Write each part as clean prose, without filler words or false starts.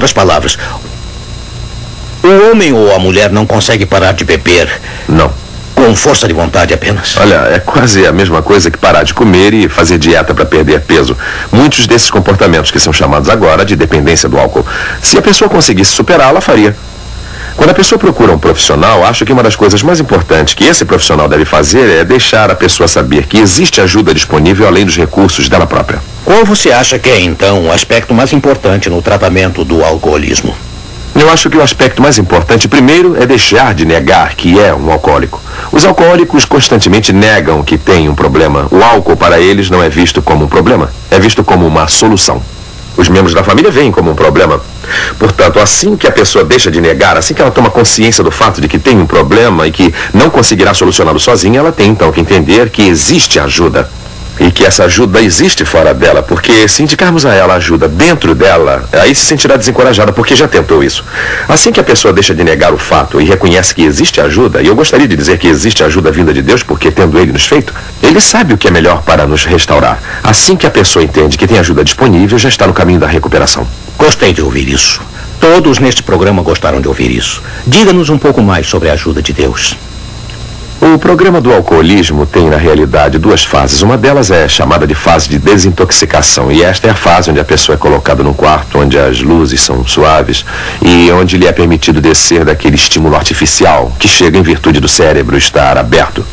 outras palavras, o homem ou a mulher não consegue parar de beber? Não. Com força de vontade apenas? Olha, é quase a mesma coisa que parar de comer e fazer dieta para perder peso. Muitos desses comportamentos que são chamados agora de dependência do álcool, se a pessoa conseguisse superá-la, faria. Quando a pessoa procura um profissional, acho que uma das coisas mais importantes que esse profissional deve fazer é deixar a pessoa saber que existe ajuda disponível além dos recursos dela própria. Qual você acha que é, então, o aspecto mais importante no tratamento do alcoolismo? Eu acho que o aspecto mais importante, primeiro, é deixar de negar que é um alcoólico. Os alcoólicos constantemente negam que têm um problema. O álcool, para eles, não é visto como um problema, é visto como uma solução. Os membros da família veem como um problema. Portanto, assim que a pessoa deixa de negar, assim que ela toma consciência do fato de que tem um problema e que não conseguirá solucioná-lo sozinha, ela tem então que entender que existe ajuda. E que essa ajuda existe fora dela, porque se indicarmos a ela ajuda dentro dela, aí se sentirá desencorajada porque já tentou isso. Assim que a pessoa deixa de negar o fato e reconhece que existe ajuda, e eu gostaria de dizer que existe ajuda vinda de Deus, porque tendo Ele nos feito, Ele sabe o que é melhor para nos restaurar. Assim que a pessoa entende que tem ajuda disponível, já está no caminho da recuperação. Gostei de ouvir isso. Todos neste programa gostaram de ouvir isso. Diga-nos um pouco mais sobre a ajuda de Deus. O programa do alcoolismo tem, na realidade, duas fases. Uma delas é chamada de fase de desintoxicação. E esta é a fase onde a pessoa é colocada num quarto onde as luzes são suaves e onde lhe é permitido descer daquele estímulo artificial que chega em virtude do cérebro estar aberto.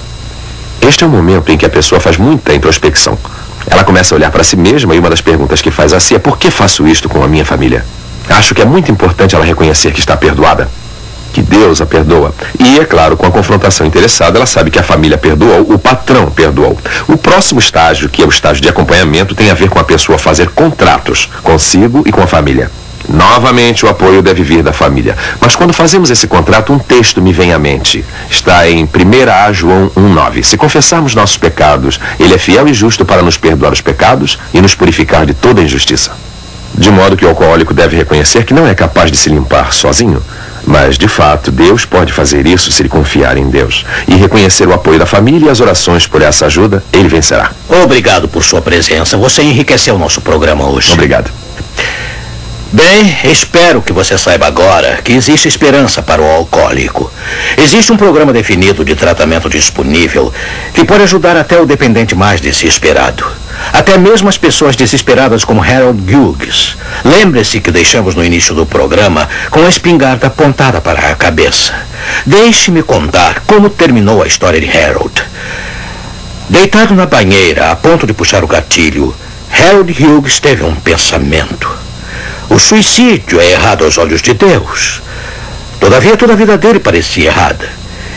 Este é o momento em que a pessoa faz muita introspecção. Ela começa a olhar para si mesma e uma das perguntas que faz a si é: por que faço isto com a minha família? Acho que é muito importante ela reconhecer que está perdoada, que Deus a perdoa. E, é claro, com a confrontação interessada, ela sabe que a família perdoou, o patrão perdoou. O próximo estágio, que é o estágio de acompanhamento, tem a ver com a pessoa fazer contratos consigo e com a família. Novamente, o apoio deve vir da família. Mas quando fazemos esse contrato, um texto me vem à mente. Está em 1 João 1,9. Se confessarmos nossos pecados, Ele é fiel e justo para nos perdoar os pecados e nos purificar de toda injustiça. De modo que o alcoólico deve reconhecer que não é capaz de se limpar sozinho. Mas, de fato, Deus pode fazer isso se ele confiar em Deus. E reconhecer o apoio da família e as orações por essa ajuda, ele vencerá. Obrigado por sua presença. Você enriqueceu o nosso programa hoje. Obrigado. Bem, espero que você saiba agora que existe esperança para o alcoólico. Existe um programa definido de tratamento disponível que pode ajudar até o dependente mais desesperado. Até mesmo as pessoas desesperadas como Harold Hughes. Lembre-se que deixamos no início do programa com a espingarda apontada para a cabeça. Deixe-me contar como terminou a história de Harold. Deitado na banheira, a ponto de puxar o gatilho, Harold Hughes teve um pensamento. O suicídio é errado aos olhos de Deus. Todavia, toda a vida dele parecia errada.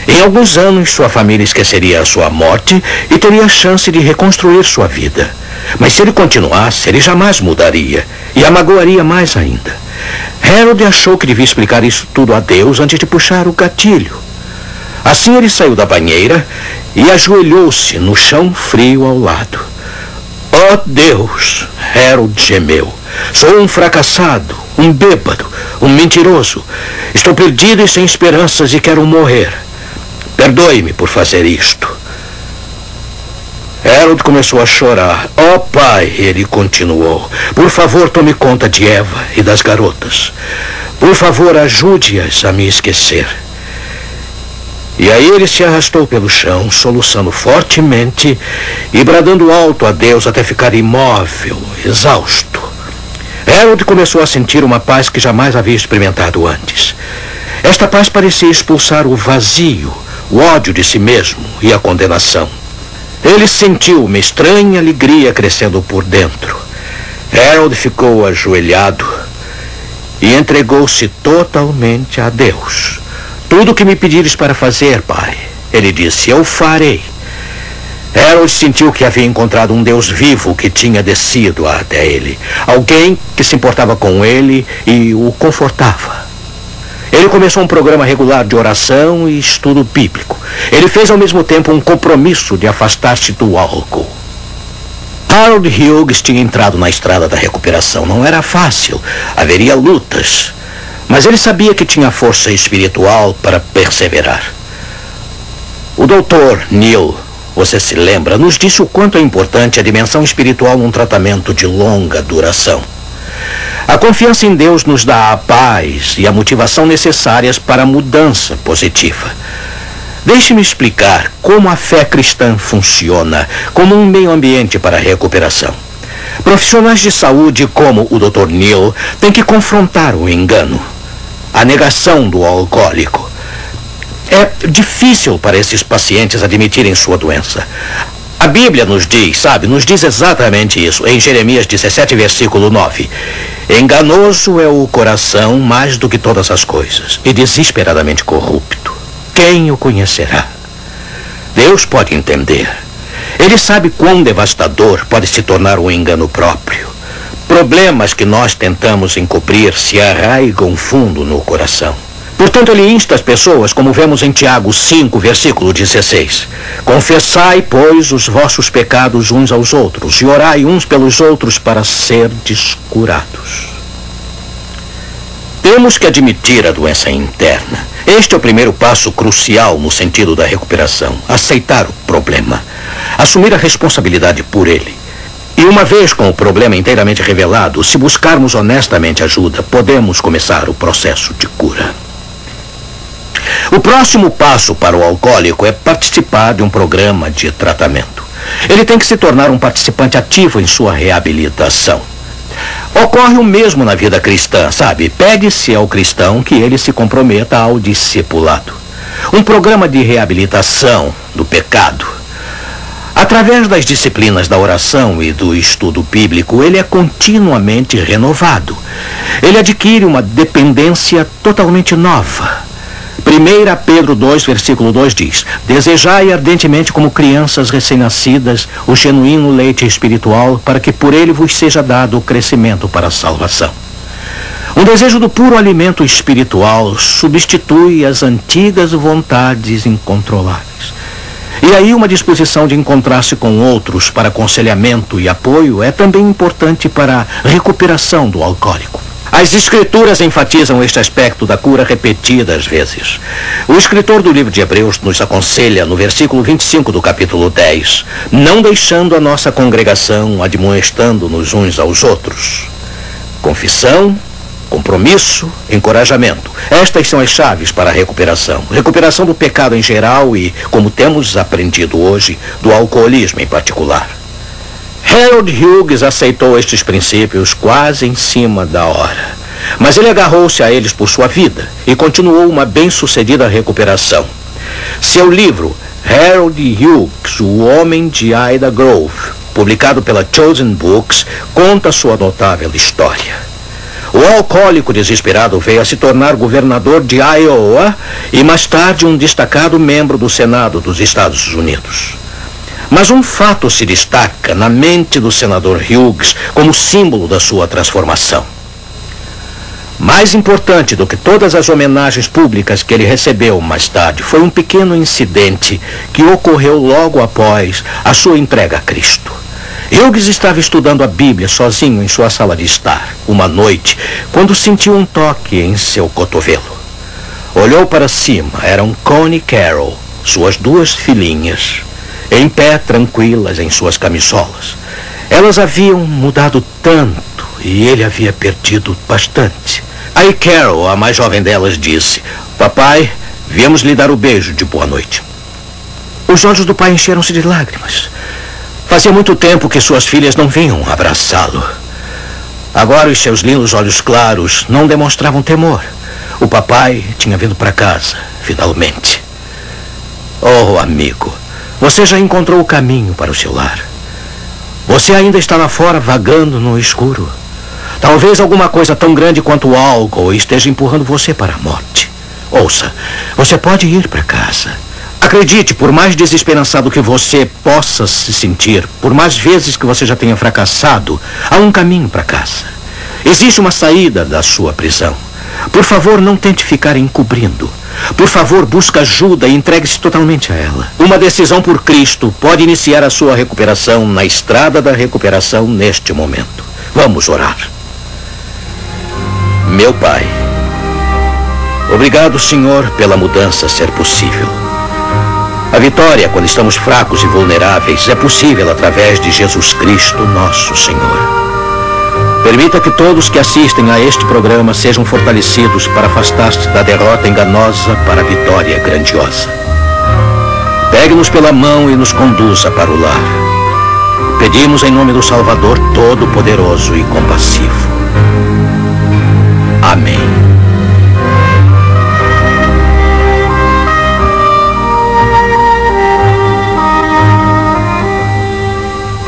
Em alguns anos, sua família esqueceria a sua morte e teria a chance de reconstruir sua vida. Mas se ele continuasse, ele jamais mudaria e a magoaria mais ainda. Harold achou que devia explicar isso tudo a Deus antes de puxar o gatilho. Assim, ele saiu da banheira e ajoelhou-se no chão frio ao lado. Oh, Deus! Harold gemeu. Sou um fracassado, um bêbado, um mentiroso. Estou perdido e sem esperanças e quero morrer. Perdoe-me por fazer isto. Harold começou a chorar. Oh, pai, ele continuou. Por favor, tome conta de Eva e das garotas. Por favor, ajude-as a me esquecer. E aí ele se arrastou pelo chão, soluçando fortemente e bradando alto a Deus até ficar imóvel, exausto. Harold começou a sentir uma paz que jamais havia experimentado antes. Esta paz parecia expulsar o vazio, o ódio de si mesmo e a condenação. Ele sentiu uma estranha alegria crescendo por dentro. Harold ficou ajoelhado e entregou-se totalmente a Deus. Tudo o que me pedires para fazer, pai, ele disse, eu farei. Harold sentiu que havia encontrado um Deus vivo que tinha descido até ele. Alguém que se importava com ele e o confortava. Ele começou um programa regular de oração e estudo bíblico. Ele fez ao mesmo tempo um compromisso de afastar-se do álcool. Harold Hughes tinha entrado na estrada da recuperação. Não era fácil, haveria lutas. Mas ele sabia que tinha força espiritual para perseverar. O Dr. Neil, você se lembra, nos disse o quanto é importante a dimensão espiritual num tratamento de longa duração. A confiança em Deus nos dá a paz e a motivação necessárias para a mudança positiva. Deixe-me explicar como a fé cristã funciona como um meio ambiente para a recuperação. Profissionais de saúde como o Dr. Neal têm que confrontar o engano, a negação do alcoólico. É difícil para esses pacientes admitirem sua doença. A Bíblia nos diz exatamente isso, em Jeremias 17, versículo 9. Enganoso é o coração mais do que todas as coisas, e desesperadamente corrupto. Quem o conhecerá? Deus pode entender. Ele sabe quão devastador pode se tornar um engano próprio. Problemas que nós tentamos encobrir se arraigam fundo no coração. Portanto, ele insta as pessoas, como vemos em Tiago 5, versículo 16. Confessai, pois, os vossos pecados uns aos outros, e orai uns pelos outros para serdes curados. Temos que admitir a doença interna. Este é o primeiro passo crucial no sentido da recuperação. Aceitar o problema. Assumir a responsabilidade por ele. E uma vez com o problema inteiramente revelado, se buscarmos honestamente ajuda, podemos começar o processo de cura. O próximo passo para o alcoólico é participar de um programa de tratamento. Ele tem que se tornar um participante ativo em sua reabilitação. Ocorre o mesmo na vida cristã, sabe? Pede-se ao cristão que ele se comprometa ao discipulado. Um programa de reabilitação do pecado. Através das disciplinas da oração e do estudo bíblico, ele é continuamente renovado. Ele adquire uma dependência totalmente nova. 1 Pedro 2, versículo 2 diz: desejai ardentemente como crianças recém-nascidas o genuíno leite espiritual, para que por ele vos seja dado o crescimento para a salvação. Um desejo do puro alimento espiritual substitui as antigas vontades incontroláveis. E aí uma disposição de encontrar-se com outros para aconselhamento e apoio é também importante para a recuperação do alcoólico. As escrituras enfatizam este aspecto da cura repetidas vezes. O escritor do livro de Hebreus nos aconselha no versículo 25 do capítulo 10, não deixando a nossa congregação, admoestando-nos uns aos outros. Confissão, compromisso, encorajamento. Estas são as chaves para a recuperação. Recuperação do pecado em geral e, como temos aprendido hoje, do alcoolismo em particular. Harold Hughes aceitou estes princípios quase em cima da hora. Mas ele agarrou-se a eles por sua vida e continuou uma bem-sucedida recuperação. Seu livro, Harold Hughes, O Homem de Ida Grove, publicado pela Chosen Books, conta sua notável história. O alcoólico desesperado veio a se tornar governador de Iowa e mais tarde um destacado membro do Senado dos Estados Unidos. Mas um fato se destaca na mente do senador Hughes como símbolo da sua transformação. Mais importante do que todas as homenagens públicas que ele recebeu mais tarde foi um pequeno incidente que ocorreu logo após a sua entrega a Cristo. Hughes estava estudando a Bíblia sozinho em sua sala de estar, uma noite, quando sentiu um toque em seu cotovelo. Olhou para cima, eram Connie Carroll, suas duas filhinhas, em pé, tranquilas em suas camisolas. Elas haviam mudado tanto e ele havia perdido bastante. Aí Carol, a mais jovem delas, disse: papai, viemos lhe dar o beijo de boa noite. Os olhos do pai encheram-se de lágrimas. Fazia muito tempo que suas filhas não vinham abraçá-lo. Agora os seus lindos olhos claros não demonstravam temor. O papai tinha vindo para casa, finalmente. Oh, amigo, você já encontrou o caminho para o seu lar. Você ainda está lá fora vagando no escuro. Talvez alguma coisa tão grande quanto o álcool esteja empurrando você para a morte. Ouça, você pode ir para casa. Acredite, por mais desesperançado que você possa se sentir, por mais vezes que você já tenha fracassado, há um caminho para casa. Existe uma saída da sua prisão. Por favor, não tente ficar encobrindo. Por favor, busque ajuda e entregue-se totalmente a ela. Uma decisão por Cristo pode iniciar a sua recuperação na estrada da recuperação neste momento. Vamos orar. Meu Pai, obrigado, Senhor, pela mudança ser possível. A vitória, quando estamos fracos e vulneráveis, é possível através de Jesus Cristo, nosso Senhor. Permita que todos que assistem a este programa sejam fortalecidos para afastar-se da derrota enganosa para a vitória grandiosa. Pegue-nos pela mão e nos conduza para o lar. Pedimos em nome do Salvador Todo-Poderoso e Compassivo. Amém.